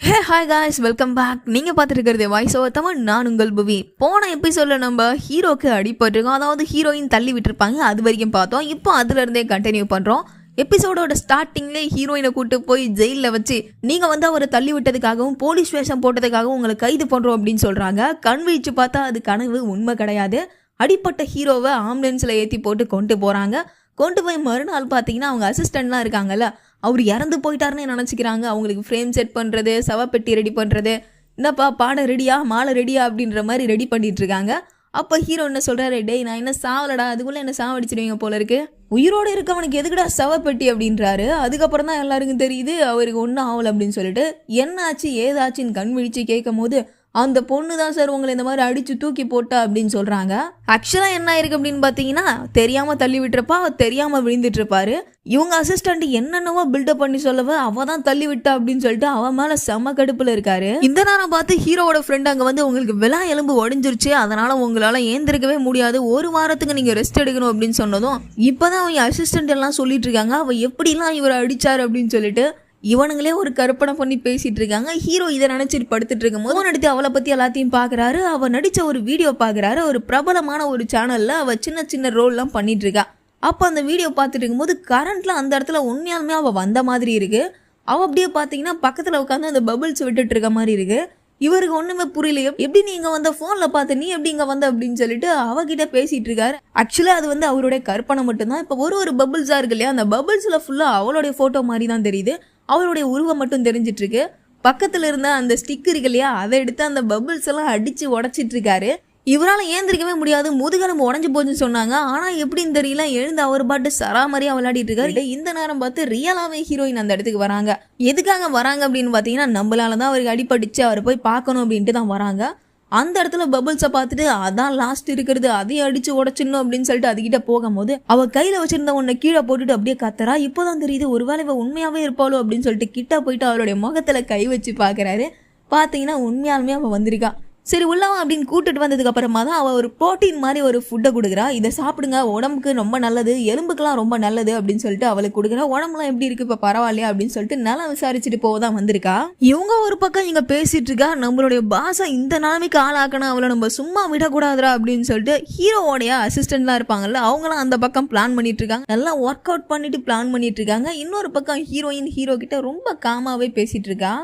ஹே hi guys, welcome back. நீங்கள் பார்த்துருக்கிறது voice over Tamil. நான் உங்கள் புவி. போன எபிசோடில் நம்ம ஹீரோக்கு அடிபட்டிருக்கோம், அதாவது ஹீரோயின் தள்ளி விட்டுருப்பாங்க, அது வரைக்கும் பார்த்தோம். இப்போ அதுலேருந்தே கண்டினியூ பண்ணுறோம். எபிசோடோட ஸ்டார்டிங்லேயே ஹீரோயினை கூட்டு போய் ஜெயிலில் வச்சு நீங்கள் அவரை தள்ளி விட்டதுக்காகவும் போலீஸ் வேஷம் போட்டதுக்காகவும் உங்களை கைது பண்ணுறோம் அப்படின்னு சொல்கிறாங்க. கண் விழிச்சு பார்த்தா அது கனவு, உண்மை கிடையாது. அடிப்பட்ட ஹீரோவை ஆம்புலன்ஸில் ஏற்றி போட்டு கொண்டு போகிறாங்க. கொண்டு போய் மறுநாள் பார்த்தீங்கன்னா அவங்க அசிஸ்டண்ட்லாம் இருக்காங்கல்ல, அவர் இறந்து போயிட்டாருன்னு நினச்சிக்கிறாங்க. அவங்களுக்கு ஃப்ரேம் செட் பண்ணுறது, சவப்பெட்டி ரெடி பண்ணுறது, என்னப்பா பாடம் ரெடியா, மாலை ரெடியா அப்படின்ற மாதிரி ரெடி பண்ணிட்டு இருக்காங்க. அப்போ ஹீரோ என்ன சொல்கிறாரு, டேய் நான் என்ன சாவலடா, அதுக்குள்ளே என்ன சாவடிச்சிடுவீங்க போல இருக்கு, உயிரோடு இருக்கவனுக்கு எதுக்குடா சவப்பெட்டி அப்படின்றாரு. அதுக்கப்புறம் தான் எல்லாருக்கும் தெரியுது அவருக்கு ஒன்றும் ஆகலை அப்படின்னு சொல்லிட்டு. என்ன ஆச்சு ஏதாச்சுன்னு கண் விழிச்சு கேட்கும் போது, அந்த பொண்ணு தான் சார் உங்களை இந்த மாதிரி அடித்து தூக்கி போட்டா அப்படின்னு சொல்கிறாங்க. ஆக்சுவலாக என்ன ஆயிருக்கு அப்படின்னு பார்த்தீங்கன்னா, தெரியாமல் தள்ளி விட்டுருப்பா, தெரியாமல் விழுந்துட்டு இருப்பாரு. இவங்க அசிஸ்டண்ட் என்னென்னவோ பில்டப் பண்ணி சொல்லவ அவ தான் தள்ளி விட்டா அப்படின்னு சொல்லிட்டு அவன் மேலே செம்ம கடுப்பில் இருக்காரு. இந்த நேரம் பார்த்து ஹீரோவோட ஃப்ரெண்ட் அங்கே வந்து, உங்களுக்கு விழா எலும்பு உடஞ்சிருச்சு, அதனால் உங்களால் ஏந்திருக்கவே முடியாது, ஒரு வாரத்துக்கு நீங்கள் ரெஸ்ட் எடுக்கணும் அப்படின்னு சொன்னதும் இப்போதான் அவங்க அசிஸ்டண்ட் எல்லாம் சொல்லிட்டு இருக்காங்க, அவள் எப்படிலாம் இவரை அடிச்சார் அப்படின்னு சொல்லிட்டு. இவனுங்களே ஒரு கற்பனை பண்ணி பேசிட்டு இருக்காங்க. ஹீரோ இதை நினைச்சிட்டு படுத்துட்டு இருக்கும் போது எடுத்து அவளை பத்தி எல்லாத்தையும் பாக்குறாரு. அவ நடிச்ச ஒரு வீடியோ பாக்குறாரு. ஒரு பிரபலமான ஒரு சேனல்ல அவ சின்ன சின்ன ரோல்லாம் பண்ணிட்டு இருக்கா. அப்ப அந்த வீடியோ பார்த்துட்டு இருக்கும்போது கரண்ட்ல அந்த இடத்துல உண்மையாலுமே அவ வந்த மாதிரி இருக்கு. அவ அப்படியே பாத்தீங்கன்னா பக்கத்துல உட்காந்து அந்த பபிள்ஸ் விட்டுட்டு இருக்க மாதிரி இருக்கு. இவருக்கு ஒண்ணுமே புரியலையோ, எப்படி நீங்க வந்த போன்ல பார்த்து நீ எப்படி இங்க வந்த அப்படின்னு சொல்லிட்டு அவகிட்ட பேசிட்டு இருக்காரு. ஆக்சுவலா அது வந்து அவருடைய கற்பனை மட்டும்தான். இப்ப ஒரு பபிள்ஸா இருக்கு இல்லையா, அந்த பபிள்ஸ்ல ஃபுல்லா அவளுடைய போட்டோ மாதிரி தான் தெரியுது. அவருடைய உருவம் மட்டும் தெரிஞ்சிட்டு இருக்கு. பக்கத்துல இருந்த அந்த ஸ்டிக் இருக்கு இல்லையா, அதை எடுத்து அந்த பபிள்ஸ் எல்லாம் அடிச்சு உடச்சிட்டு இருக்காரு. இவரால் ஏந்திரிக்கவே முடியாது, முதுகெலும்பு உடஞ்சு போச்சுன்னு சொன்னாங்க. ஆனா எப்படின்னு தெரியல, எழுந்து அவர் பாட்டு சராமரியா விளையாடிட்டு இருக்காரு. இந்த நேரம் பார்த்து ரியலாவே ஹீரோயின் அந்த இடத்துக்கு வராங்க. எதுக்காக வராங்க அப்படின்னு பாத்தீங்கன்னா, நம்மளாலதான் அவருக்கு அடிபட்டுச்சு, அவரை போய் பார்க்கணும் அப்படின்ட்டு தான் வராங்க. அந்த இடத்துல பபிள்ஸை பார்த்துட்டு அதான் லாஸ்ட் இருக்கிறது, அதையும் அடிச்சு உடச்சிடணும் அப்படின்னு சொல்லிட்டு அதுகிட்ட போகும்போது அவ கையில வச்சிருந்த உன்னை கீழே போட்டுட்டு அப்படியே கத்துறா. இப்போதான் தெரியுது ஒருவேளை இவ உண்மையாவே இருப்பாளோ அப்படின்னு சொல்லிட்டு கிட்ட போயிட்டு அவளுடைய முகத்துல கை வச்சு பாக்குறாரு. பாத்தீங்கன்னா உண்மையாலுமே அவ வந்திருக்கா. சரி உள்ளவா அப்படின்னு கூட்டிட்டு வந்ததுக்கு அப்புறமா தான் அவ ஒரு புரோட்டீன் மாதிரி ஒரு ஃபுட்டை கொடுக்குறா. இதை சாப்பிடுங்க, உடம்புக்கு ரொம்ப நல்லது, எலும்புக்கெல்லாம் ரொம்ப நல்லது அப்படின்னு சொல்லிட்டு அவளுக்கு கொடுக்குறா. உடம்புலாம் எப்படி இருக்கு இப்ப பரவாயில்லையா அப்படின்னு சொல்லிட்டு நல்லா விசாரிச்சுட்டு போவதான் வந்திருக்கா. இவங்க ஒரு பக்கம் இங்க பேசிட்டு இருக்கா, நம்மளுடைய பாச இந்த நிலைமைக்கு ஆளாக்கணும், அவளை நம்ம சும்மா விடக்கூடாதுரா அப்படின்னு சொல்லிட்டு ஹீரோவோடைய அசிஸ்டன்ட்லாம் இருப்பாங்கல்ல, அவங்களாம் அந்த பக்கம் பிளான் பண்ணிட்டு இருக்காங்க. நல்லா ஒர்க் அவுட் பண்ணிட்டு பிளான் பண்ணிட்டு இருக்காங்க. இன்னொரு பக்கம் ஹீரோயின் ஹீரோ கிட்ட ரொம்ப காமாவே பேசிட்டு இருக்கா.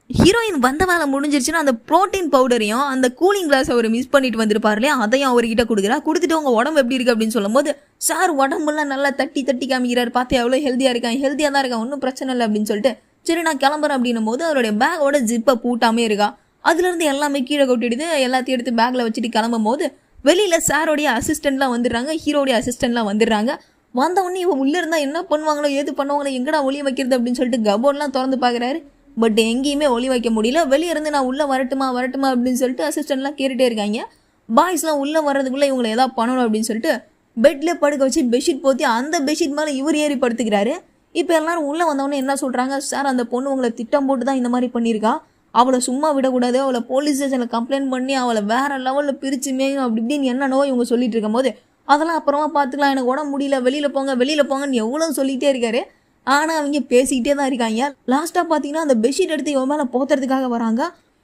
ஹீரோயின் வந்த வேலை முடிஞ்சிருச்சுன்னா அந்த ப்ரோட்டீன் பவுடரையும் அந்த கூலிங் கிளாஸ் அவர் மிஸ் பண்ணிட்டு வந்திருப்பாரு இல்லையா, அதையும் அவர்கிட்ட கொடுக்குறா. கொடுத்துட்டு உங்க உடம்பு எப்படி இருக்கு அப்படின்னு சொல்லும் போது, சார் உடம்புலாம் நல்லா தட்டி தட்டி காமிக்கிறாரு, பார்த்து எவ்வளோ ஹெல்த்தியா இருக்கான், ஹெல்த்தியா தான் இருக்கான், ஒன்றும் பிரச்சனை இல்லை அப்படின்னு சொல்லிட்டு சரி நான் கிளம்புறேன் அப்படின்னும் போது அவருடைய பேக்கோட ஜிப்பை பூட்டாமே இருக்கா. அதுல இருந்து எல்லாமே கீழே கொட்டிடுது. எல்லாத்தையும் எடுத்து பேக்ல வச்சுட்டு கிளம்பும் போது வெளியில சாரோடைய அசிஸ்டன்ட்லாம் வந்துடுறாங்க, ஹீரோடைய அசிஸ்டன்ட்லாம் வந்துடுறாங்க. வந்த உடனே இவன் உள்ள இருந்தா என்ன பண்ணுவாங்களோ ஏது பண்ணுவாங்களோ, எங்கடா ஒளிய வைக்கிறது அப்படின்னு சொல்லிட்டு கபோர்ட்லாம் திறந்து பாக்குறாரு. பட் எங்கேயுமே ஒளி வைக்க முடியல. வெளியே இருந்து நான் உள்ள வரட்டுமா அப்படின்னு சொல்லிட்டு அசிஸ்டன்ட்லாம் கேட்டுட்டே இருக்காங்க. பாய்ஸ்லாம் உள்ள வர்றதுக்குள்ள இவங்களை ஏதாவது பண்ணணும் அப்படின்னு சொல்லிட்டு பெட்ல படுக்க வச்சு பெட்ஷீட் போத்தி அந்த பெட்ஷீட் மேலே இவர் ஏறி படுத்துக்கிறாரு. இப்போ எல்லாரும் உள்ள வந்தவொடனே என்ன சொல்றாங்க, சார் அந்த பொண்ணு உங்களை திட்டம் போட்டு தான் இந்த மாதிரி பண்ணியிருக்கா, அவளை சும்மா விடக்கூடாது, அவளை போலீஸ் ஸ்டேஷனில் கம்ப்ளைண்ட் பண்ணி அவளை வேற லெவலில் பிரிச்சு மேயும் அப்படி இப்படின்னு என்னன்னோ இவங்க சொல்லிட்டு இருக்கும் போது, அதெல்லாம் அப்புறமா பார்த்துக்கலாம், எனக்கு உடம்பு முடியல, வெளியில போங்கன்னு எவ்வளோ சொல்லிட்டே இருக்காரு. ஆனால் அவங்க பேசிக்கிட்டே தான் இருக்காங்க. லாஸ்ட்டாக பார்த்தீங்கன்னா அந்த பெட்ஷீட் எடுத்து இவன் மேலே போத்துறதுக்காக வராங்க.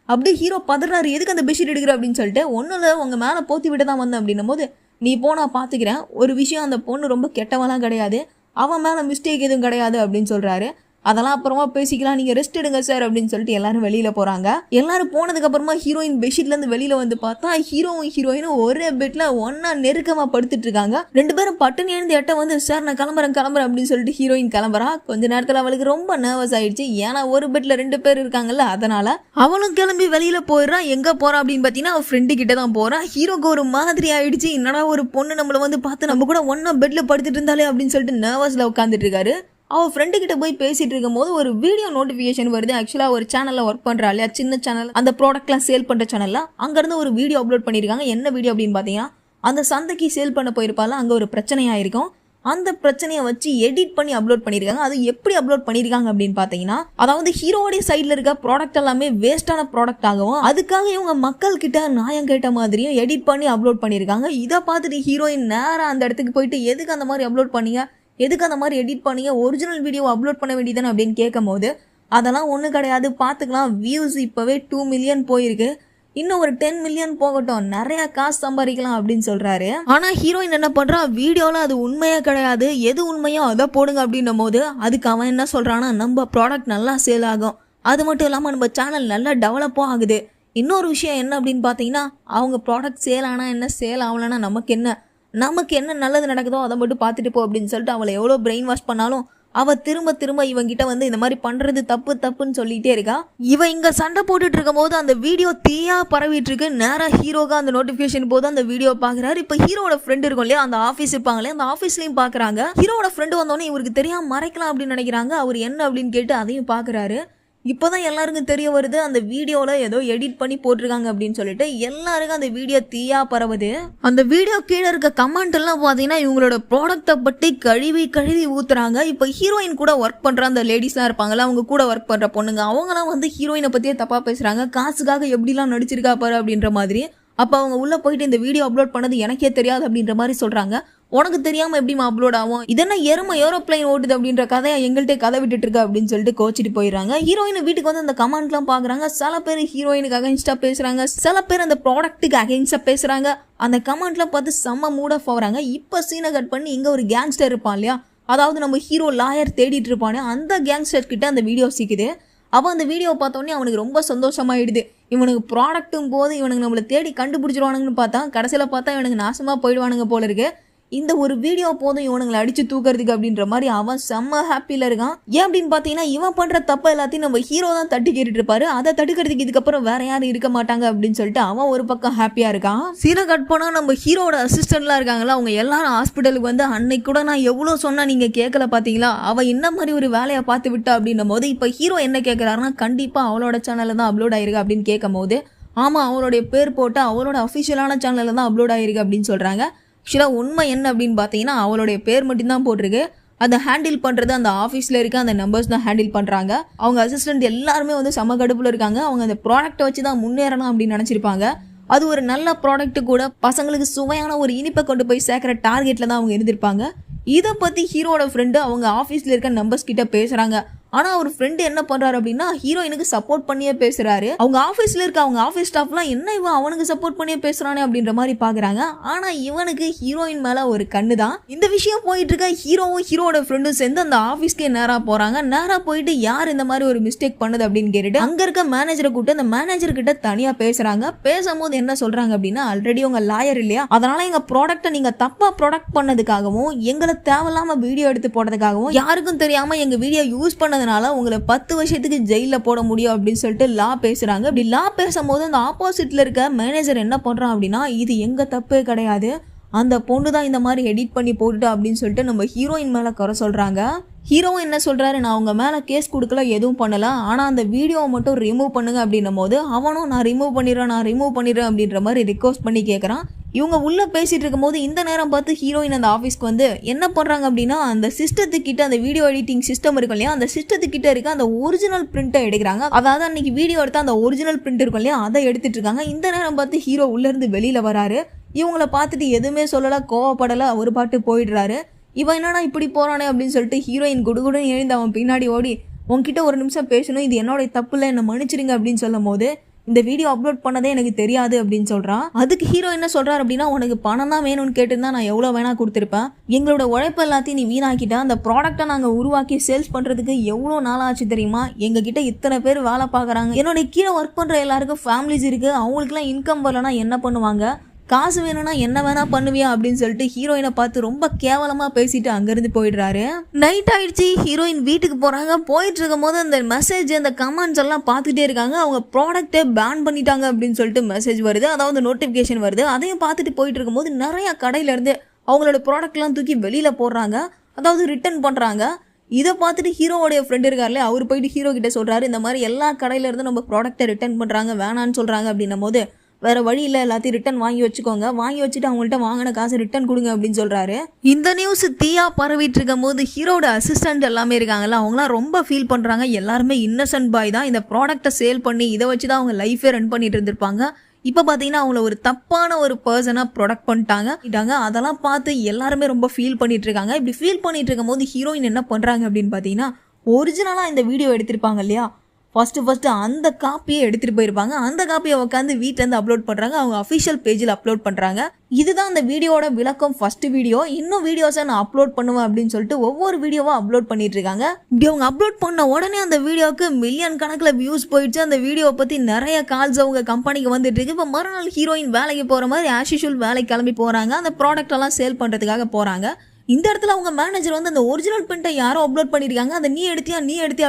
அப்படியே ஹீரோ பதறாரு, எதுக்கு அந்த பெட்ஷீட் எடுக்கிற அப்படின்னு சொல்லிட்டு. ஒன்றும் இல்லை, உங்கள் மேலே போத்தி விட்டு தான் வந்தேன் அப்படின்னும் போது, நீ போனா பார்த்துக்கிறேன், ஒரு விஷயம், அந்த பொண்ணு ரொம்ப கெட்டவெல்லாம் கிடையாது, அவன் மேலே மிஸ்டேக் எதுவும் கிடையாது அப்படின்னு சொல்கிறாரு. அதெல்லாம் அப்புறமா பேசிக்கலாம், நீங்கள் ரெஸ்ட் எடுங்க சார் அப்படின்னு சொல்லிட்டு எல்லாரும் வெளியில் போகிறாங்க. எல்லாரும் போனதுக்கு அப்புறமா ஹீரோயின் பெட்ஷீட்லேருந்து வெளியில் வந்து பார்த்தா ஹீரோவும் ஹீரோயினும் ஒரே பெட்டில் ஒன்றா நெருக்கமாக படுத்துட்டு இருக்காங்க. ரெண்டு பேரும் பட்டுன்னு எழுந்து எட்ட வந்து, சார் நான் கிளம்புறேன் அப்படின்னு சொல்லிட்டு ஹீரோயின் கிளம்புறா. கொஞ்ச நேரத்தில் அவளுக்கு ரொம்ப நர்வஸ் ஆயிடுச்சு. ஏன்னா ஒரு பெட்டில் ரெண்டு பேர் இருக்காங்கல்ல, அதனால அவளும் கிளம்பி வெளியில் போயிடுறான். எங்கே போகிறான் அப்படின்னு பார்த்தீங்கன்னா அவள் ஃப்ரெண்டு கிட்ட தான் போகிறான். ஹீரோக்கு ஒரு மாதிரி ஆயிடுச்சு, என்னடா ஒரு பொண்ணு நம்மளை வந்து பார்த்து நம்ம கூட ஒன்றா பெட்டில் படுத்துட்டு இருந்தாலே அப்படின்னு சொல்லிட்டு நர்வஸில் உட்காந்துட்டு இருக்காரு. அவள் ஃப்ரெண்டு கிட்ட போய் பேசிட்டு இருக்கும் போது ஒரு வீடியோ நோட்டிஃபிகேஷன் வருது. ஆக்சுவலாக ஒரு சேனலில் ஒர்க் பண்ணுறா இல்லையா, சின்ன சேனல், அந்த ப்ராடக்ட்லாம் சேல் பண்ணுற சேனலில் அங்கேருந்து ஒரு வீடியோ அப்லோட் பண்ணியிருக்காங்க. என்ன வீடியோ அப்படின்னு பார்த்தீங்கன்னா, அந்த சந்தைக்கு சேல் பண்ண போயிருப்பால, அங்கே ஒரு பிரச்சனையாக இருக்கும். அந்த பிரச்சனையை வச்சு எடிட் பண்ணி அப்லோட் பண்ணியிருக்காங்க. அது எப்படி அப்லோட் பண்ணியிருக்காங்க அப்படின்னு பார்த்தீங்கன்னா, அதாவது ஹீரோடைய சைடில் இருக்க ப்ராடக்ட் எல்லாமே வேஸ்டான ப்ராடக்ட் ஆகும், அதுக்காக இவங்க மக்கள் கிட்ட நியாயம் கேட்ட மாதிரியும் எடிட் பண்ணி அப்லோட் பண்ணியிருக்காங்க. இதை பார்த்துட்டு ஹீரோயின் நேராக அந்த இடத்துக்கு போயிட்டு, எதுக்கு அந்த மாதிரி அப்லோட் பண்ணீங்க, எதுக்கு அந்த மாதிரி எடிட் பண்ணீங்க, ஒரிஜினல் வீடியோ அப்லோட் பண்ண வேண்டியதானே அப்படின்னு கேட்கும் போது அதெல்லாம் ஒன்றும் கிடையாது, பார்த்துக்கலாம். வியூஸ் இப்போவே 2 மில்லியன் போயிருக்கு, இன்னும் ஒரு 10 மில்லியன் போகட்டும், நிறைய காசு சம்பாதிக்கலாம் அப்படின்னு சொல்றாரு. ஆனா ஹீரோயின் என்ன பண்றா, வீடியோல அது உண்மையே கிடையாது, எது உண்மையோ அதை போடுங்க அப்படின்னும் போது அதுக்கு அவன் என்ன சொல்றான்னா, நம்ம ப்ராடக்ட் நல்லா சேல் ஆகும், அது மட்டும் இல்லாமல் நம்ம சேனல் நல்லா டெவலப்பும் ஆகுது. இன்னொரு விஷயம் என்ன அப்படின்னு பார்த்தீங்கன்னா, அவங்க ப்ராடக்ட் சேல் ஆனால் என்ன, சேல் ஆகலைன்னா நமக்கு என்ன நல்லது நடக்குதோ அதை மட்டும் பார்த்துட்டு போ அப்படின்னு சொல்லிட்டு அவளை எவ்வளோ பிரெயின் வாஷ் பண்ணாலும் அவ திரும்ப இவங்கிட்ட வந்து இந்த மாதிரி பண்றது தப்புன்னு சொல்லிட்டே இருக்கா. இவ இங்க சண்டை போட்டுட்டு இருக்கும் போது அந்த வீடியோ தீயா பரவிட்டு இருக்கு. நேரா ஹீரோ가 அந்த நோட்டிபிகேஷன் போது அந்த வீடியோ பாக்குறாரு. இப்ப ஹீரோட ஃப்ரெண்ட் இருக்கும் இல்லையா, அந்த ஆபீஸ் இருப்பாங்களே, அந்த ஆபீஸ்லயும் பாக்குறாங்க. ஹீரோட ஃப்ரெண்டு வந்தோடனே இவருக்கு தெரியாம மறைக்கலாம் அப்படின்னு நினைக்கிறாங்க. அவர் என்ன அப்படின்னு கேட்டு அதையும் பாக்குறாரு. இப்போதான் எல்லாருக்கும் தெரிய வருது, அந்த வீடியோவில் ஏதோ எடிட் பண்ணி போட்டிருக்காங்க அப்படின்னு சொல்லிட்டு எல்லாருக்கும் அந்த வீடியோ தீயா பரவுது. அந்த வீடியோ கீழே இருக்க கமெண்ட் எல்லாம் பார்த்தீங்கன்னா இவங்களோட ப்ராடக்ட்டை பற்றி கழுவி ஊத்துறாங்க. இப்போ ஹீரோயின் கூட ஒர்க் பண்ணுற அந்த லேடிஸ்லாம் இருப்பாங்கல்ல, அவங்க கூட ஒர்க் பண்ணுற பொண்ணுங்க, அவங்களாம் வந்து ஹீரோயினை பற்றியே தப்பாக பேசுகிறாங்க. காசுக்காக எப்படிலாம் நடிச்சிருக்கா பாரு அப்படின்ற மாதிரி. அப்போ அவங்க உள்ளே போயிட்டு இந்த வீடியோ அப்லோட் பண்ணது எனக்கே தெரியாது அப்படின்ற மாதிரி சொல்கிறாங்க. உனக்கு தெரியாமல் எப்படிமா அப்லோட் ஆகும், இதென்ன எருமை ஏரோப்ளைன் ஓட்டுது அப்படின்ற கதையை எங்கள்கிட்ட கதை விட்டுட்டு இருக்கு அப்படின்னு சொல்லிட்டு கோச்சிட்டு போயிடுறாங்க. ஹீரோயின் வீட்டுக்கு வந்து அந்த கமெண்ட்லாம் பார்க்குறாங்க. சில பேர் ஹீரோயினுக்கு அகைன்ஸ்டாக பேசுகிறாங்க, சில பேர் அந்த ப்ராடக்ட்டுக்கு அகைன்ஸ்டாக பேசுகிறாங்க. அந்த கமெண்ட்லாம் பார்த்து செம்ம மூட் ஆஃப் ஆகுறாங்க. இப்போ சீனை கட் பண்ணி இங்கே ஒரு கேங்ஸ்டர் இருப்பான் இல்லையா, அதாவது நம்ம ஹீரோ லாயர் தேடிட்டு இருப்பானே, அந்த கேங்ஸ்டர் கிட்ட அந்த வீடியோ சிக்குது. அவன் அந்த வீடியோவை பார்த்தோன்னே அவனுக்கு ரொம்ப சந்தோஷமாயிடுது. இவனுக்கு ப்ராடக்ட்டும் போது இவனுக்கு நம்மளை தேடி கண்டுபிடிச்சிருவானுங்கன்னு பார்த்தா கடைசியில் பார்த்தா இவனுக்கு நாசமாக போயிடுவானுங்க போல இருக்கு. இந்த ஒரு வீடியோ போதும் இவனுங்களை அடிச்சு தூக்கிறதுக்கு அப்படின்ற மாதிரி அவன் செம்ம ஹாப்பியில் இருக்கான். ஏன் அப்படின்னு பார்த்தீங்கன்னா, இவன் பண்ணுற தப்ப எல்லாத்தையும் நம்ம ஹீரோ தான் தட்டி கேட்டுட்டு இருப்பாரு. அதை தடுக்கிறதுக்கு இதுக்கப்புறம் வேற யாரும் இருக்க மாட்டாங்க அப்படின்னு சொல்லிட்டு அவன் ஒரு பக்கம் ஹாப்பியா இருக்கான். சீனை கட் பண்ணா நம்ம ஹீரோட அசிஸ்டன்ட்லாம் இருக்காங்களா, அவங்க எல்லாரும் ஹாஸ்பிட்டலுக்கு வந்து அன்னைக்கு கூட நான் எவ்வளோ சொன்னா நீங்க கேட்கல பாத்தீங்களா, அவ இந்த மாதிரி ஒரு வேலையை பார்த்து விட்டா அப்படின்னும் போது இப்போ ஹீரோ என்ன கேட்கிறாருன்னா, கண்டிப்பா அவளோட சேனல்ல தான் அப்லோட் ஆயிருக்கு அப்படின்னு கேட்கும் போது, ஆமா அவளுடைய பேர் போட்டு அவளோட அஃபிஷியலான சேனல்ல தான் அப்லோட் ஆயிருக்கு அப்படின்னு சொல்றாங்க. ஆக்சுவலாக உண்மை என்ன அப்படின்னு பார்த்தீங்கன்னா, அவளுடைய பேர் மட்டும்தான் போட்டிருக்கு. அதை ஹேண்டில் பண்ணுறது அந்த ஆஃபீஸில் இருக்க அந்த நம்பர்ஸ் தான் ஹேண்டில் பண்ணுறாங்க. அவங்க அசிஸ்டன்ட் எல்லாருமே வந்து சம கடுப்பில் இருக்காங்க. அவங்க அந்த ப்ராடக்ட்டை வச்சு தான் முன்னேறணும் அப்படின்னு நினச்சிருப்பாங்க. அது ஒரு நல்ல ப்ராடக்ட்டு கூட, பசங்களுக்கு சுவையான ஒரு இனிப்பை கொண்டு போய் சேர்க்குற டார்கெட்டில் தான் அவங்க இருந்திருப்பாங்க. இதை பற்றி ஹீரோட ஃப்ரெண்டு அவங்க ஆஃபீஸில் இருக்க நம்பர்ஸ் கிட்ட பேசுகிறாங்க. ஆனால் அவர் ஃப்ரெண்டு என்ன பண்ணுறாரு அப்படின்னா, ஹீரோயினுக்கு சப்போர்ட் பண்ணியே பேசுகிறாரு. அவங்க ஆஃபீஸில் இருக்க அவங்க ஆஃபீஸ் ஸ்டாஃப்லாம் என்ன இவன் அவனுக்கு சப்போர்ட் பண்ணியே பேசுகிறானே அப்படின்ற மாதிரி பார்க்குறாங்க. ஆனால் இவனுக்கு ஹீரோயின் மேலே ஒரு கண்ணு தான். இந்த விஷயம் போயிட்டு இருக்க ஹீரோவும் ஹீரோட ஃப்ரெண்டும் சேர்ந்து அந்த ஆஃபீஸ்க்கே நேராக போகிறாங்க. நேராக போயிட்டு யார் இந்த மாதிரி ஒரு மிஸ்டேக் பண்ணுது அப்படின்னு கேட்டுட்டு அங்கே இருக்க மேனேஜரை கூப்பிட்டு அந்த மேனேஜர் கிட்ட தனியாக பேசுகிறாங்க. பேசும்போது என்ன சொல்கிறாங்க அப்படின்னா, ஆல்ரெடி உங்கள் லாயர் இல்லையா, அதனால் எங்கள் ப்ராடக்ட்டை நீங்கள் தப்பாக ப்ராடக்ட் பண்ணதுக்காகவும் எங்களை தேவையில்லாமல் வீடியோ எடுத்து போடுறதுக்காகவும் யாருக்கும் தெரியாமல் எங்கள் வீடியோ யூஸ் பண்ணது உங்களை 10 வருஷத்துக்கு ஜெயில போட முடியும் அப்படின்னு சொல்லிட்டு லா பேசுறாங்க. இப்படி லா பேசும்போது அந்த ஆப்போசிட்ல இருக்க மேனேஜர் என்ன பண்றான் அப்படின்னா, இது எங்க தப்பே கிடையாது, அந்த பொண்ணு தான் இந்த மாதிரி எடிட் பண்ணி போட்டுட்டா அப்படின்னு சொல்லிட்டு நம்ம ஹீரோயின் மேல குறை சொல்றாங்க. ஹீரோவும் என்ன சொல்றாரு, நான் அவங்க மேல கேஸ் கொடுக்கல, எதுவும் பண்ணல, ஆனா அந்த வீடியோவை மட்டும் ரிமூவ் பண்ணுங்க அப்படின்னும் போது அவனும் நான் ரிமூவ் பண்ணிடுறேன் அப்படின்ற மாதிரி ரிக்வஸ்ட் பண்ணி கேட்கறான். இவங்க உள்ள பேசிட்டு இருக்கும் போது இந்த நேரம் பார்த்து ஹீரோயின் அந்த ஆஃபீஸ்க்கு வந்து என்ன பண்றாங்க அப்படின்னா, அந்த சிஸ்டத்துக்கிட்ட அந்த வீடியோ எடிட்டிங் சிஸ்டம் இருக்கும் இல்லையா, அந்த சிஸ்டத்துக்கிட்ட இருக்க அந்த ஒரிஜினல் பிரிண்டை எடுக்கிறாங்க. அதாவது அன்னைக்கு வீடியோ எடுத்த அந்த ஒரிஜினல் பிரிண்ட் இருக்கும் இல்லையா, அதை எடுத்துட்டு இருக்காங்க. இந்த நேரம் பார்த்து ஹீரோ உள்ள இருந்து வெளியில வராரு. இவங்களை பார்த்துட்டு எதுவுமே சொல்லல, கோவப்படலை, ஒரு பாட்டு போயிடுறாரு. இவன் என்னன்னா இப்படி போறானே அப்படின்னு சொல்லிட்டு ஹீரோயின் குடுகுடுன்னு எழுந்து அவன் பின்னாடி ஓடி, உன்கிட்ட ஒரு நிமிஷம் பேசணும், இது என்னோட தப்பு இல்லை, என்னை மன்னிச்சிருங்க அப்படின்னு சொல்லும் போது, இந்த வீடியோ அப்லோட் பண்ணதே எனக்கு தெரியாது அப்படின்னு சொல்றான். அதுக்கு ஹீரோ என்ன சொல்றாரு அப்படின்னா, உனக்கு பணம் தான் வேணும்னு கேட்டிருந்தா நான் எவ்வளோ வேணா கொடுத்துருப்பேன், எங்களோட உழைப்பு எல்லாத்தையும் நீ வீணாக்கிட்ட, அந்த ப்ராடக்டை நாங்கள் உருவாக்கி சேல்ஸ் பண்ணுறதுக்கு எவ்வளோ நாள் ஆச்சு தெரியுமா, எங்ககிட்ட இத்தனை பேர் வேலை பார்க்குறாங்க, என்னோட கீழே ஒர்க் பண்ணுற எல்லாருக்கும் ஃபேமிலிஸ் இருக்குது, அவங்களுக்குலாம் இன்கம் வரலன்னா என்ன பண்ணுவாங்க, காசு வேணும்னா என்ன வேணா பண்ணுவியா அப்படின்னு சொல்லிட்டு ஹீரோயினை பார்த்து ரொம்ப கேவலமா பேசிட்டு அங்கிருந்து போயிடுறாரு. நைட் ஆயிடுச்சு, ஹீரோயின் வீட்டுக்கு போறாங்க. போயிட்டு இருக்கும் போது அந்த மெசேஜ் அந்த கமெண்ட்ஸ் எல்லாம் பார்த்துட்டே இருக்காங்க. அவங்க ப்ராடக்டே பேன் பண்ணிட்டாங்க அப்படின்னு சொல்லிட்டு மெசேஜ் வருது, அதாவது நோட்டிபிகேஷன் வருது. அதையும் பார்த்துட்டு போயிட்டு இருக்கும்போது நிறைய கடையில இருந்து அவங்களோட ப்ராடக்ட்லாம் தூக்கி வெளியில போடுறாங்க, அதாவது ரிட்டர்ன் பண்றாங்க. இதை பார்த்துட்டு ஹீரோவோடைய ஃப்ரெண்ட் இருக்கார்ல, அவர் போயிட்டு ஹீரோ கிட்ட சொல்றாரு, இந்த மாதிரி எல்லா கடையில இருந்து நம்ம ப்ராடக்ட்டை ரிட்டர்ன் பண்றாங்க, வேணான்னு சொல்றாங்க அப்படின்னும் போது, வேற வழி இல்லை, எல்லாத்தையும் ரிட்டர்ன் வாங்கி வச்சுக்கோங்க, வாங்கி வச்சுட்டு அவங்கள்ட்ட வாங்கின காசு ரிட்டர்ன் கொடுங்க அப்படின்னு சொல்றாரு. இந்த நியூஸ் தீயா பரவிட்டு இருக்கும் போது ஹீரோட அசிஸ்டன்ட் எல்லாமே இருக்காங்கல்ல, அவங்களாம் ரொம்ப ஃபீல் பண்றாங்க. எல்லாருமே இன்னசென்ட் பாய் தான், இந்த ப்ராடக்ட்டை சேல் பண்ணி இதை வச்சு தான் அவங்க லைஃபே ரன் பண்ணிட்டு இருந்திருப்பாங்க. இப்போ பார்த்தீங்கன்னா அவங்கள ஒரு தப்பான ஒரு பர்சனாக ப்ரொடக்ட் பண்ணிட்டாங்க. அதெல்லாம் பார்த்து எல்லாருமே ரொம்ப ஃபீல் பண்ணிட்டு இருக்காங்க. இப்படி ஃபீல் பண்ணிட்டு இருக்கும் போது ஹீரோயின் என்ன பண்ணுறாங்க அப்படின்னு பார்த்தீங்கன்னா, ஒரிஜினலாக இந்த வீடியோ எடுத்திருப்பாங்க இல்லையா, ஃபஸ்ட்டு அந்த காப்பியை எடுத்துகிட்டு போயிருப்பாங்க. அந்த காப்பியை உட்காந்து வீட்டிலேருந்து அப்லோட் பண்ணுறாங்க, அவங்க அஃபிஷியல் பேஜில் அப்லோட் பண்ணுறாங்க. இதுதான் அந்த வீடியோட விளக்கம். First video. இன்னும் வீடியோஸை நான் அப்லோட் பண்ணுவேன் அப்படின்னு சொல்லிட்டு ஒவ்வொரு வீடியோவாக அப்லோட் பண்ணிட்டு இருக்காங்க. இப்படி அவங்க அப்லோட் பண்ண உடனே அந்த வீடியோவுக்கு மில்லியன் கணக்கில் வியூஸ் போயிடுச்சு. அந்த வீடியோவை பற்றி நிறைய கால்ஸ் அவங்க கம்பெனிக்கு வந்துட்டு இருக்கு. இப்போ மறுநாள் ஹீரோயின் வேலைக்கு போகிற மாதிரி ஆஸ் யூஷுவல் வேலைக்கு கிளம்பி போகிறாங்க. அந்த ப்ராடக்ட் எல்லாம் சேல் பண்ணுறதுக்காக போகிறாங்க. இந்த இடத்துல அவங்க மேனேஜர் வந்து அந்த ஒரிஜினல் பிரிண்ட்டை யாரோ அப்லோட் பண்ணியிருக்காங்க, அதை நீ எடுத்தியா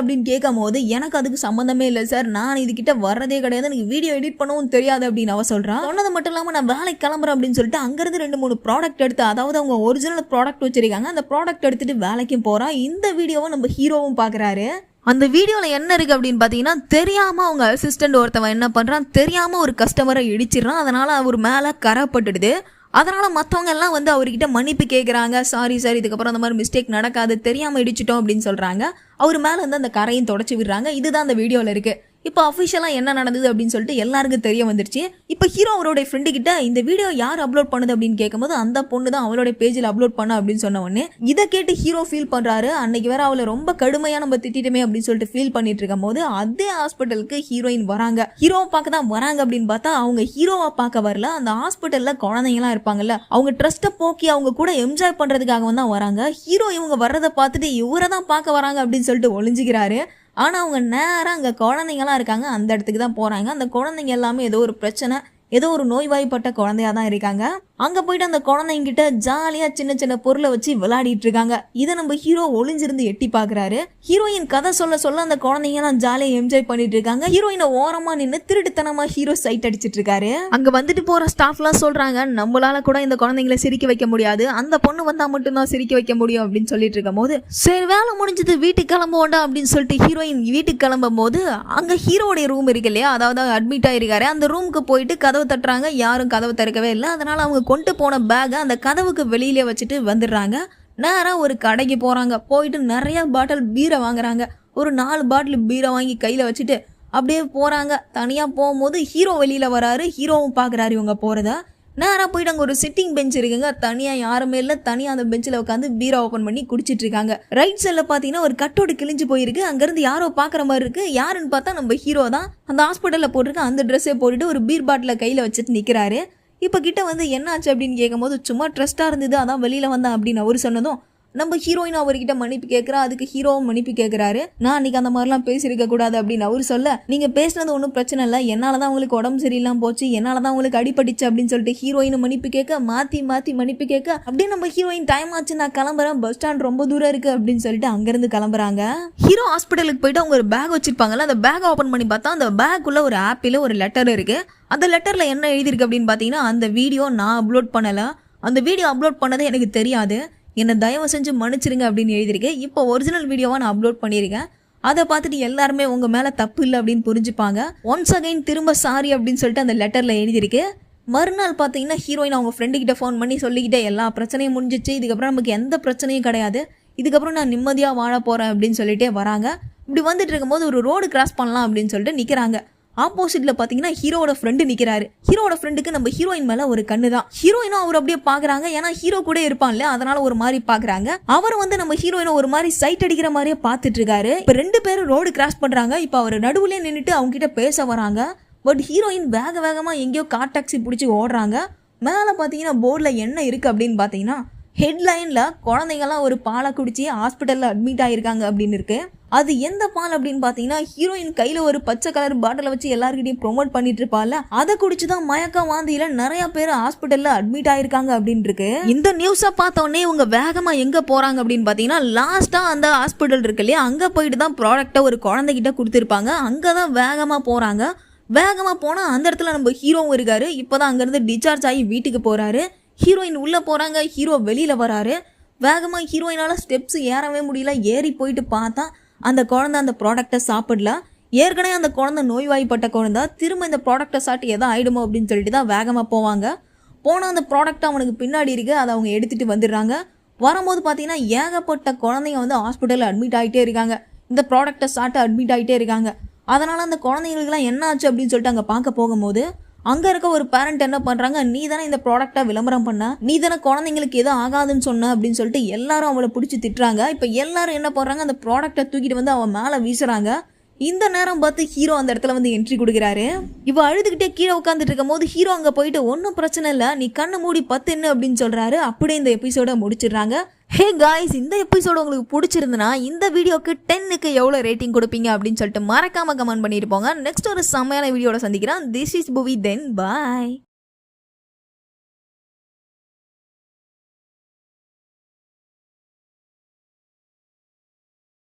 அப்படின்னு கேட்கும் போது, எனக்கு அதுக்கு சம்மந்தமே இல்லை சார், நான் இதுகிட்ட வர்றதே கிடையாது, எனக்கு வீடியோ எடிட் பண்ணவும் தெரியாது அப்படின்னு அவ சொல்கிறான். சொன்னது மட்டும் இல்லாமல் நான் வேலைக்கு கிளம்புறேன் அப்படின்னு சொல்லிட்டு அங்கேருந்து 2-3 ப்ராடக்ட் எடுத்து, அதாவது அவங்க ஒரிஜினல் ப்ராடக்ட் வச்சிருக்காங்க, அந்த ப்ராடக்ட் எடுத்துட்டு வேலைக்கும் போகிறான். இந்த வீடியோவை நம்ம ஹீரோவும் பார்க்குறாரு. அந்த வீடியோவில் என்ன இருக்குது அப்படின்னு பார்த்தீங்கன்னா, தெரியாமல் அவங்க அசிஸ்டண்ட் ஒருத்தவன் என்ன பண்ணுறான், தெரியாமல் ஒரு கஸ்டமரை இடிச்சிடறான். அதனால் அவர் மேலே கரைப்பட்டுடுது. அதனால் மற்றவங்க எல்லாம் வந்து அவர்கிட்ட மன்னிப்பு கேட்குறாங்க. சாரி சார், இதுக்கப்புறம் அந்த மாதிரி மிஸ்டேக் நடக்காது, தெரியாமல் இடிச்சிட்டோம் அப்படின்னு சொல்கிறாங்க. அவர் மேலே வந்து அந்த கரையும் தொடச்சி விடுறாங்க. இதுதான் அந்த வீடியோவில் இருக்குது. இப்போ அஃபிஷியலாக என்ன நடந்தது அப்படின்னு சொல்லிட்டு எல்லாருக்கும் தெரிய வந்துருச்சு. இப்போ ஹீரோ அவருடைய ஃப்ரெண்டு கிட்ட இந்த வீடியோ யார் அப்லோட் பண்ணுது அப்படின்னு கேட்கும்போது, அந்த பொண்ணு தான் அவளுடைய பேஜில் அப்லோட் பண்ண அப்படின்னு சொன்ன உடனே இதை கேட்டு ஹீரோ ஃபீல் பண்ணுறாரு. அன்னைக்கு வேற அவளை ரொம்ப கடுமையாக நம்ம திட்டிட்டுமே அப்படின்னு சொல்லிட்டு ஃபீல் பண்ணிட்டு இருக்கும் போது அதே ஹாஸ்பிட்டலுக்கு ஹீரோயின் வராங்க. ஹீரோவை பார்க்க தான் வராங்க அப்படின்னு பார்த்தா அவங்க ஹீரோவை பார்க்க வரல. அந்த ஹாஸ்பிட்டலில் குழந்தைங்களாம் இருப்பாங்கல்ல, அவங்க ட்ரஸ்ட்டை போக்கி அவங்க கூட என்ஜாய் பண்ணுறதுக்காக தான் வராங்க. ஹீரோ இவங்க வர்றதை பார்த்துட்டு இவரை தான் பார்க்க வராங்க அப்படின்னு சொல்லிட்டு ஒளிஞ்சிக்கிறாரு. ஆனால் அவங்க நேராக அங்கே குழந்தைங்களாம் இருக்காங்க, அந்த இடத்துக்கு தான் போகிறாங்க. அந்த குழந்தைங்க எல்லாமே ஏதோ ஒரு பிரச்சனை, ஏதோ ஒரு நோய்வாய்ப்பட்ட குழந்தையா தான் இருக்காங்க. அங்கே போயிட்டு அந்த குழந்தைங்கிட்ட ஜாலியாக சின்ன சின்ன பொருளை வச்சு விளையாடிட்டு இருக்காங்க. இதை நம்ம ஹீரோ ஒளிஞ்சிருந்து எட்டி பார்க்குறாரு. ஹீரோயின் கதை சொல்ல அந்த குழந்தைங்கலாம் ஜாலியாக என்ஜாய் பண்ணிட்டு இருக்காங்க. ஹீரோயினை ஓரமாக நின்று திருட்டுத்தனமாக ஹீரோ சைட் அடிச்சிட்டு இருக்காரு. அங்கே வந்துட்டு போகிற ஸ்டாஃப்லாம் சொல்கிறாங்க, நம்மளால கூட இந்த குழந்தைங்களை சிரிக்க வைக்க முடியாது, அந்த பொண்ணு வந்தால் மட்டும்தான் சிரிக்க வைக்க முடியும் அப்படின்னு சொல்லிட்டு இருக்கும் போது, சரி வேலை முடிஞ்சது வீட்டுக்கு கிளம்புவோண்டா அப்படின்னு சொல்லிட்டு ஹீரோயின் வீட்டுக்கு கிளம்பும் போது அங்கே ஹீரோடைய ரூம் இருக்கு இல்லையா, அதாவது அட்மிட் ஆயிருக்காரு, அந்த ரூமுக்கு போயிட்டு கதவை தட்டுறாங்க. யாரும் கதவை திறக்கவே இல்லை. அதனால அவங்க கொண்டு போன பேக்கை அந்த கதவுக்கு வெளியிலே வச்சுட்டு வந்துடுறாங்க. நேராக ஒரு கடைக்கு போகிறாங்க. போயிட்டு நிறைய பாட்டில் பீரை வாங்குறாங்க. ஒரு 4 பாட்டில் பீரை வாங்கி கையில் வச்சுட்டு அப்படியே போகிறாங்க. தனியாக போகும்போது ஹீரோ வெளியில் வராரு. ஹீரோவும் பார்க்குறாரு இவங்க போகிறத. நேராக போயிட்டு அங்கே ஒரு சிட்டிங் பெஞ்ச் இருக்குங்க. தனியாக யாருமே இல்லை. தனியாக அந்த பெஞ்சில் உட்காந்து பீரா ஓப்பன் பண்ணி குடிச்சிட்டு இருக்காங்க. ரைட் சைடில் பார்த்தீங்கன்னா ஒரு கட்டோடு கிழிஞ்சு போயிருக்கு. அங்கேருந்து யாரோ பார்க்குற மாதிரி இருக்குது. யாருன்னு பார்த்தா நம்ம ஹீரோ தான். அந்த ஹாஸ்பிட்டலில் போட்டிருக்க அந்த ட்ரெஸ்ஸை போட்டுட்டு ஒரு பீர் பாட்டிலை கையில் வச்சுட்டு நிற்கிறாரு. இப்போ கிட்ட வந்து என்னாச்சு அப்படின்னு கேட்கும்போது, சும்மா ட்ரெஸ்ட்டாக இருந்தது, அதான் வெளியில் வந்தேன் அப்படின்னு அவர் சொன்னதும் நம்ம ஹீரோயின் அவர்கிட்ட மன்னிப்பு கேட்குறா. அதுக்கு ஹீரோவும் மன்னிப்பு கேட்குறாரு. நான் அன்றைக்கி அந்த மாதிரிலாம் பேசியிருக்க கூடாது அப்படின்னு அவர் சொல்ல, நீங்கள் பேசினது ஒன்றும் பிரச்சனை இல்லை, என்னால் தான் உங்களுக்கு உடம்பு சரியில்லாமல் போச்சு, என்னால் தான் உங்களுக்கு அடிபட்டுச்சு அப்படின்னு சொல்லிட்டு ஹீரோயின் மன்னிப்பு கேட்க, மாற்றி மன்னிப்பு கேட்க, அப்படியே நம்ம ஹீரோயின் டைம் ஆச்சு நான் கிளம்புறேன், பஸ் ஸ்டாண்ட் ரொம்ப தூரம் இருக்குது அப்படின்னு சொல்லிட்டு அங்கேருந்து கிளம்புறாங்க. ஹீரோ ஹாஸ்பிட்டலுக்கு போயிட்டு அவங்க ஒரு பேக் வச்சிருப்பாங்கல்ல, அந்த பேக் ஓப்பன் பண்ணி பார்த்தா அந்த பேக்குள்ளே ஒரு ஆப்பில் ஒரு லெட்டர் இருக்குது. அந்த லெட்டரில் என்ன எழுதியிருக்கு அப்படின்னு பார்த்தீங்கன்னா, அந்த வீடியோ நான் அப்லோட் பண்ணலை, அந்த வீடியோ அப்லோட் பண்ணதே எனக்கு தெரியாது, என்னை தயவு செஞ்சு மன்னிச்சிருங்க அப்படின்னு எழுதியிருக்கேன். இப்போ ஒரிஜினல் வீடியோவாக நான் அப்லோட் பண்ணியிருக்கேன். அதை பார்த்துட்டு எல்லாருமே உங்கள் மேலே தப்பு இல்லை அப்படின்னு புரிஞ்சுப்பாங்க. ஒன்ஸ் அகைன் திரும்ப சாரி அப்படின்னு சொல்லிட்டு அந்த லெட்டரில் எழுதியிருக்கு. மறுநாள் பார்த்தீங்கன்னா ஹீரோயின் அவங்க ஃப்ரெண்டுக்கிட்ட ஃபோன் பண்ணி சொல்லிக்கிட்டே, எல்லா பிரச்சனையும் முடிஞ்சிச்சு, இதுக்கப்புறம் நமக்கு எந்த பிரச்சனையும் கிடையாது, இதுக்கப்புறம் நான் நிம்மதியாக வாழ போகிறேன் அப்படின்னு சொல்லிட்டே வராங்க. இப்படி வந்துட்டு இருக்கும்போது ஒரு ரோடு கிராஸ் பண்ணலாம் அப்படின்னு சொல்லிட்டு நிற்கிறாங்க. ஆப்போசிட்ல பாத்தீங்கன்னா ஹீரோட ஃப்ரெண்டு நிக்கிறாரு. ஹீரோட ஃப்ரெண்டுக்கு நம்ம ஹீரோயின் மேல ஒரு கண்ணு தான். ஹீரோயினும் அவர் அப்படியே பாக்குறாங்க. ஏன்னா ஹீரோ கூட இருப்பான்ல, அதனால ஒரு மாதிரி பாக்குறாங்க. அவர் வந்து நம்ம ஹீரோயினை ஒரு மாதிரி சைட் அடிக்கிற மாதிரியே பாத்துட்டு இருக்காரு. இப்ப 2 பேரும் ரோடு கிராஸ் பண்றாங்க. இப்ப அவர் நடுவுலயே நின்றுட்டு அவங்க கிட்ட பேச வராங்க. பட் ஹீரோயின் வேகமா எங்கேயோ கார் டாக்ஸி பிடிச்சி ஓடுறாங்க. மேல பாத்தீங்கன்னா போர்ட்ல என்ன இருக்கு அப்படின்னு பாத்தீங்கன்னா, ஹெட்லைன்ல குழந்தைங்கலாம் ஒரு பாலை குடிச்சு ஹாஸ்பிட்டல்ல அட்மிட் ஆயிருக்காங்க அப்படின்னு இருக்கு. அது எந்த பால் அப்படின்னு பாத்தீங்கன்னா, ஹீரோயின் கையில ஒரு பச்சை கலர் பாட்டிலை வச்சு எல்லாருக்கிட்டையும் ப்ரொமோட் பண்ணிட்டு இருப்பால, அதை குடிச்சுதான் மயக்க வாந்தியில நிறைய பேர் ஹாஸ்பிட்டல்ல அட்மிட் ஆயிருக்காங்க அப்படின்னு இருக்கு. இந்த நியூஸை பார்த்த உடனே இவங்க வேகமா எங்க போறாங்க அப்படின்னு பாத்தீங்கன்னா, லாஸ்டா அந்த ஹாஸ்பிட்டல் இருக்கு இல்லையா, அங்க போயிட்டு தான் ப்ராடக்டை ஒரு குழந்தைகிட்ட கொடுத்துருப்பாங்க. அங்கதான் வேகமா போறாங்க. வேகமா போனா அந்த இடத்துல நம்ம ஹீரோவும் இருக்காரு. இப்பதான் அங்கிருந்து டிஸ்சார்ஜ் ஆகி வீட்டுக்கு போறாரு. ஹீரோயின் உள்ள போறாங்க. ஹீரோ வெளியில வராரு. வேகமா ஹீரோயினால ஸ்டெப்ஸ் ஏறவே முடியல. ஏறி போயிட்டு பார்த்தா அந்த குழந்தை அந்த ப்ராடக்டை சாப்பிடல. ஏற்கனவே அந்த குழந்தை நோய்வாய்ப்பட்ட குழந்தை. திரும்ப இந்த ப்ராடக்டை சாப்பிட்டு எதோ ஆயிடுமோ அப்படின்னு சொல்லிட்டு தான் வேகமாக போவாங்க. போனால் அந்த ப்ராடக்ட் அவனுக்கு பின்னாடி இருக்குது. அதை அவங்க எடுத்துகிட்டு வந்துடுறாங்க. வரும்போது பார்த்தீங்கன்னா ஏகப்பட்ட குழந்தைங்க வந்து ஹாஸ்பிட்டலில் அட்மிட் ஆகிட்டே இருக்காங்க. இந்த ப்ராடக்டை சாப்பிட்டு அட்மிட் ஆகிட்டே இருக்காங்க. அதனால் அந்த குழந்தைங்களுக்குலாம் என்ன ஆச்சு அப்படின்னு சொல்லிட்டு அங்கே பார்க்க போகும்போது அங்க இருக்க ஒரு பேரண்ட் என்ன பண்றாங்க, நீ தானே இந்த ப்ராடக்ட்டை விளம்பரம் பண்ண, நீ தானே குழந்தைங்களுக்கு எதுவும் ஆகாதுன்னு சொன்ன அப்படின்னு சொல்லிட்டு எல்லாரும் அவளை பிடிச்சி திட்டுறாங்க. இப்போ எல்லாரும் என்ன பண்றாங்க, அந்த ப்ராடக்ட்டை தூக்கிட்டு வந்து அவன் மேலே வீசுறாங்க. இந்த நேரம் பார்த்து ஹீரோ அந்த இடத்துல வந்து என்ட்ரி கொடுக்குறாரு. இவ அழுதுகிட்டே கீழே உட்காந்துட்டு இருக்கும் போது ஹீரோ அங்கே போயிட்டு ஒன்றும் பிரச்சனை இல்லை, நீ கண்ணு மூடி பத்துன்னு அப்படின்னு சொல்றாரு. அப்படியே இந்த எபிசோட முடிச்சிடுறாங்க. ஹே காய்ஸ், இந்த எபிசோடு உங்களுக்கு பிடிச்சிருந்துன்னா இந்த வீடியோக்கு 10க்கு எவ்வளோ ரேட்டிங் கொடுப்பீங்க அப்படின்னு சொல்லிட்டு மறக்காம கமெண்ட் பண்ணிட்டு போங்க. நெக்ஸ்ட் ஒரு செம்மையான வீடியோட சந்திக்கிறேன். திஸ் இஸ் புவி, தென் பாய்.